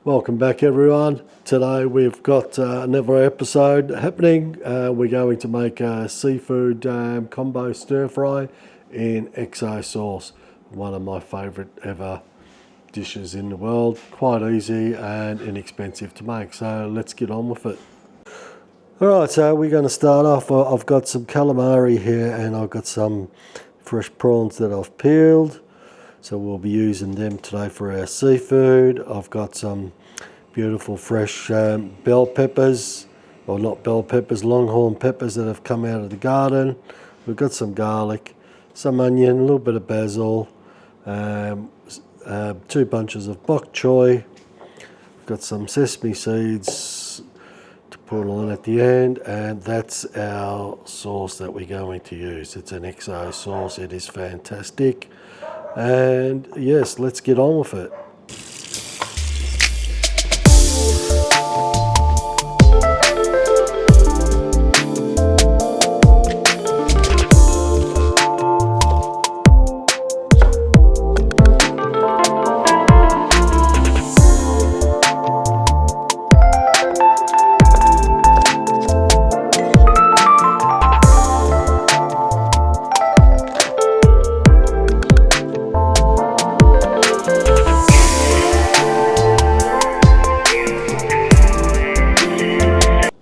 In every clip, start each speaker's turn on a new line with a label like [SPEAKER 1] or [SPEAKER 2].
[SPEAKER 1] Welcome back everyone. Today we've got another episode happening. We're going to make a seafood combo stir fry in XO sauce. One of my favourite ever dishes in the world. Quite easy and inexpensive to make, so let's get on with it. Alright, so we're going to start off. I've got some calamari here and I've got some fresh prawns that I've peeled. So we'll be using them today for our seafood. I've got some beautiful fresh bell peppers, or not bell peppers, longhorn peppers that have come out of the garden. We've got some garlic, some onion, a little bit of basil, 2 bunches of bok choy. We've got some sesame seeds to put on at the end, and that's our sauce that we're going to use. It's an XO sauce. It is fantastic. And yes, let's get on with it.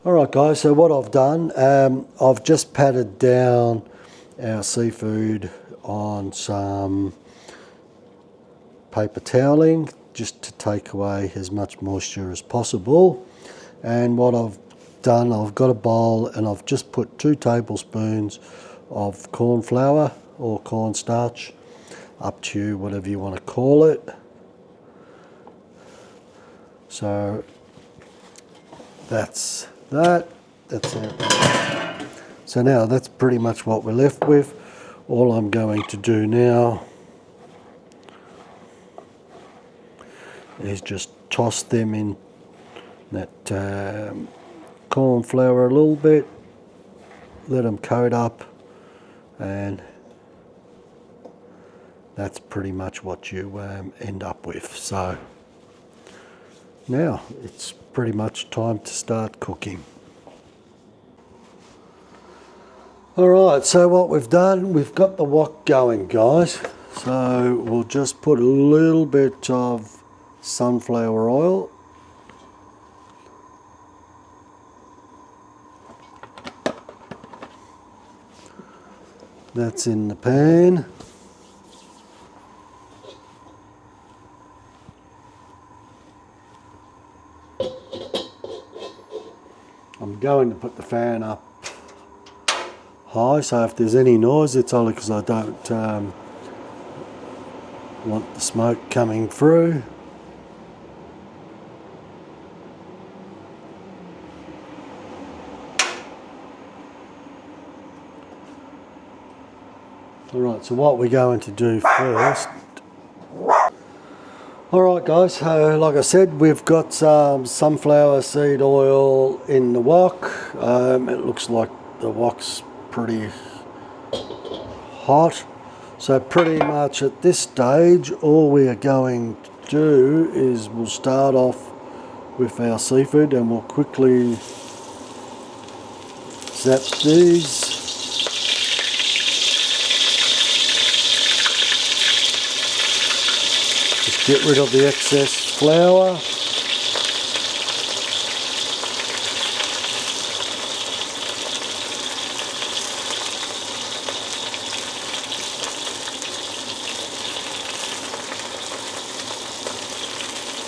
[SPEAKER 1] Alright guys, so what I've done, I've just patted down our seafood on some paper toweling just to take away as much moisture as possible. And what I've done, I've got a bowl and I've just put 2 tablespoons of corn flour or cornstarch, up to you, whatever you want to call it. So that's it. So now that's pretty much what we're left with. All I'm going to do now is just toss them in that corn flour a little bit, let them coat up, and that's pretty much what you end up with. So now it's pretty much time to start cooking. Alright, so what we've done, we've got the wok going, guys. So we'll just put a little bit of sunflower oil. That's in the pan. I'm going to put the fan up high, so if there's any noise, it's only because I don't want the smoke coming through. Alright, so what we're going to do first. Alright guys, so like I said, we've got some sunflower seed oil in the wok. It looks like the wok's pretty hot. So pretty much at this stage, all we are going to do is we'll start off with our seafood and we'll quickly zap these. Just get rid of the excess flour.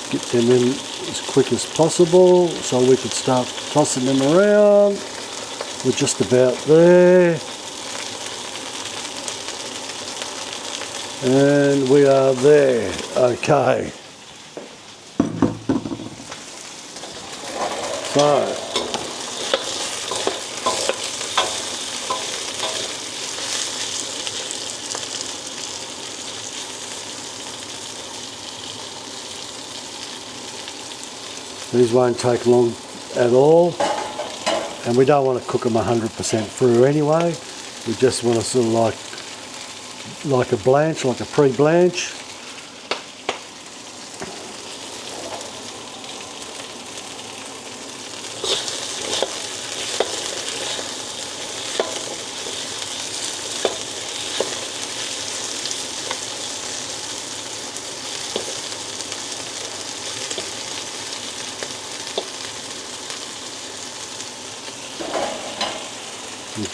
[SPEAKER 1] Get them in as quick as possible so we can start tossing them around. We're just about there. And we are there. Okay. So these won't take long at all, and we don't want to cook them 100% through anyway. We just want to sort of like a blanch, like a pre-blanch.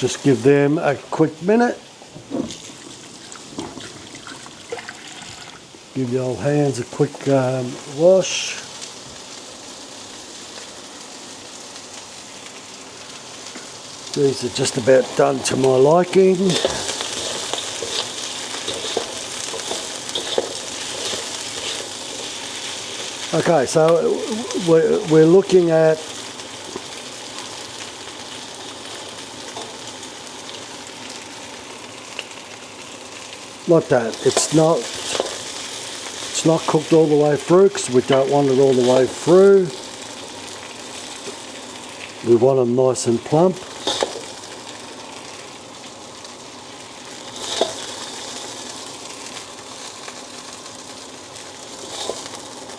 [SPEAKER 1] just give them a quick minute. Give the old hands a quick wash. These are just about done to my liking. Okay, so we're looking at like that. It's not cooked all the way through because we don't want it all the way through. We want them nice and plump.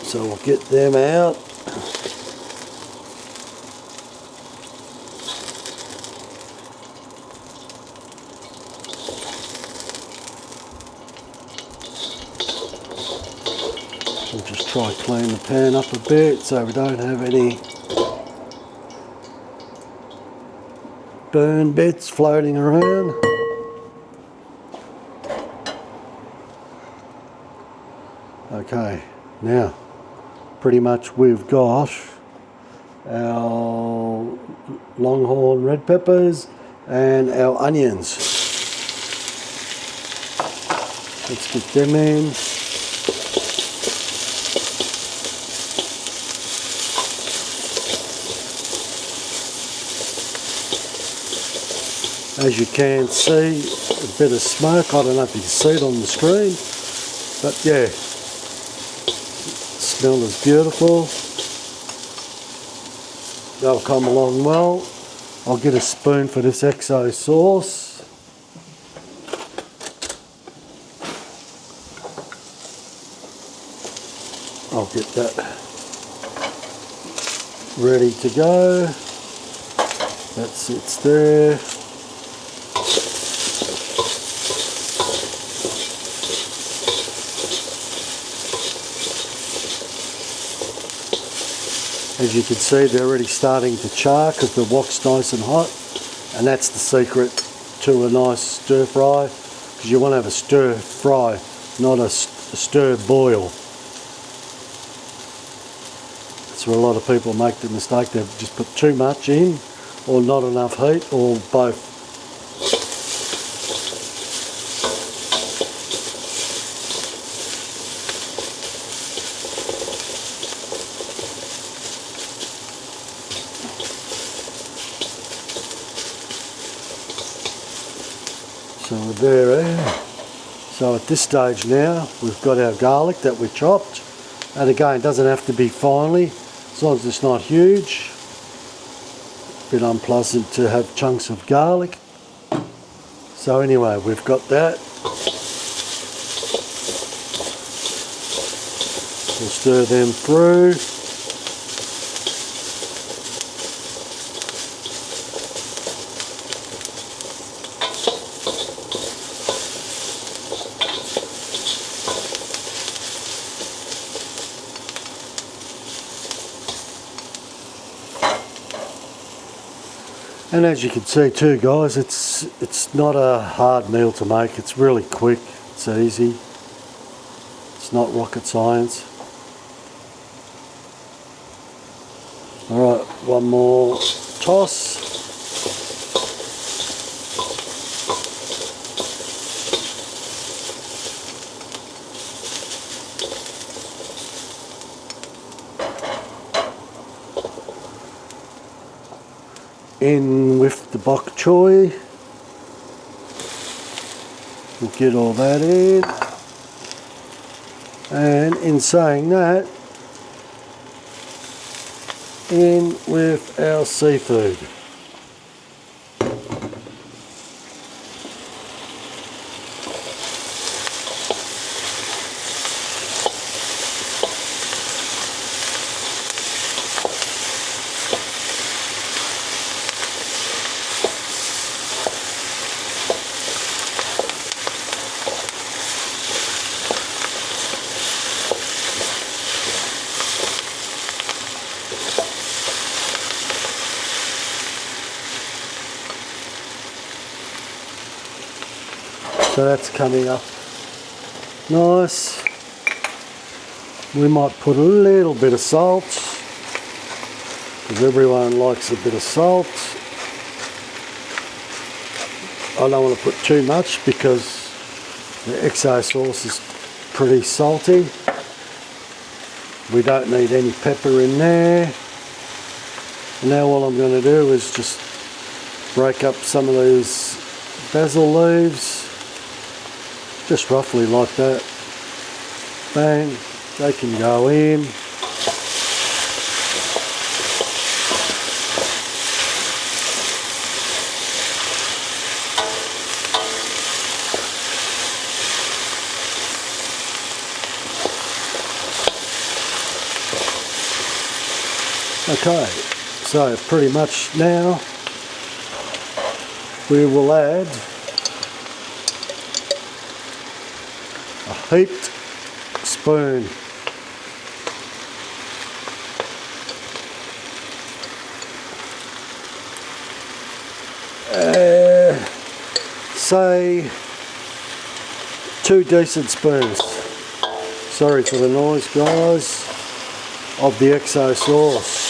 [SPEAKER 1] So we'll get them out. We'll just try to clean the pan up a bit so we don't have any burn bits floating around. Okay, now pretty much we've got our longhorn red peppers and our onions. Let's get them in. As you can see, a bit of smoke. I don't know if you can see it on the screen, but yeah, smell is beautiful. That'll come along well. I'll get a spoon for this XO sauce. I'll get that ready to go. That sits there. As you can see, they're already starting to char because the wok's nice and hot, and that's the secret to a nice stir fry, because you want to have a stir fry, not a stir boil. That's where a lot of people make the mistake. They just put too much in, or not enough heat, or both. So we're there. So at this stage now, we've got our garlic that we chopped, and again, it doesn't have to be finely, as long as it's not huge. A bit unpleasant to have chunks of garlic. So anyway, we've got that. We'll stir them through. And as you can see too, guys, it's not a hard meal to make. It's really quick, it's easy. It's not rocket science. Alright, one more toss. In with the bok choy. We'll get all that in. And in saying that, in with our seafood. So that's coming up nice. We might put a little bit of salt, because everyone likes a bit of salt. I don't want to put too much because the XO sauce is pretty salty. We don't need any pepper in there. And now all I'm going to do is just break up some of these basil leaves, just roughly like that. Bang, they can go in. Okay, so pretty much now we will add a heaped spoon. Say 2 decent spoons. Sorry for the noise, guys. Of the XO sauce.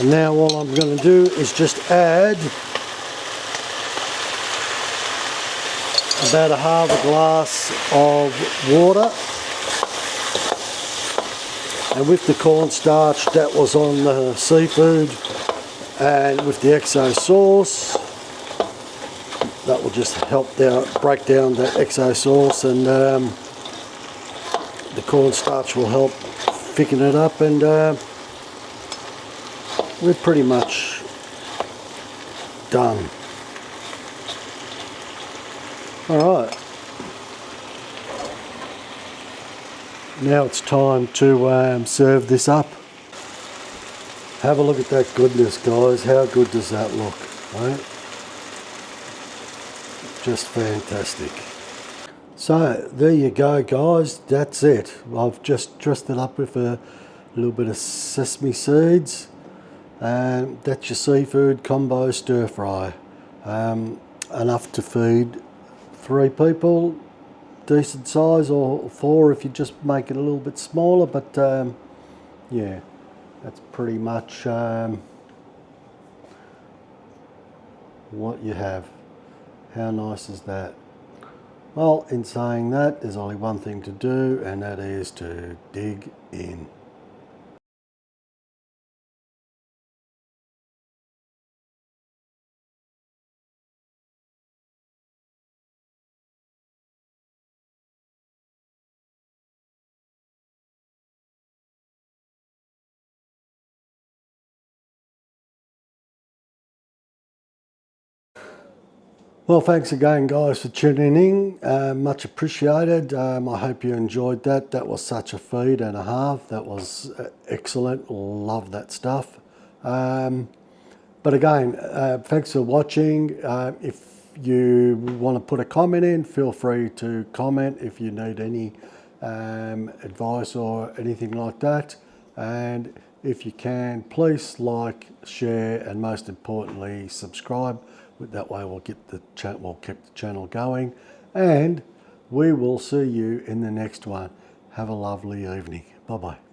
[SPEAKER 1] And now all I'm going to do is just add about a half a glass of water. And with the cornstarch that was on the seafood and with the XO sauce, that will just help break down the XO sauce, and the cornstarch will help thicken it up, and we're pretty much done. Alright, now it's time to serve this up. Have a look at that goodness, guys. How good does that look, right? Just fantastic. So there you go, guys, that's it. I've just dressed it up with a little bit of sesame seeds, and that's your seafood combo stir fry. Enough to feed 3 people, decent size, or 4 if you just make it a little bit smaller, but yeah, that's pretty much what you have. How nice is that? Well, in saying that, there's only one thing to do, and that is to dig in. Well, thanks again, guys, for tuning in. Much appreciated. I hope you enjoyed that. That was such a feed and a half. That was excellent. Love that stuff. But again, thanks for watching. If you want to put a comment in, feel free to comment if you need any advice or anything like that. And if you can, please like, share, and most importantly, subscribe. That way we'll keep the channel going, and we will see you in the next one. Have a lovely evening. Bye bye.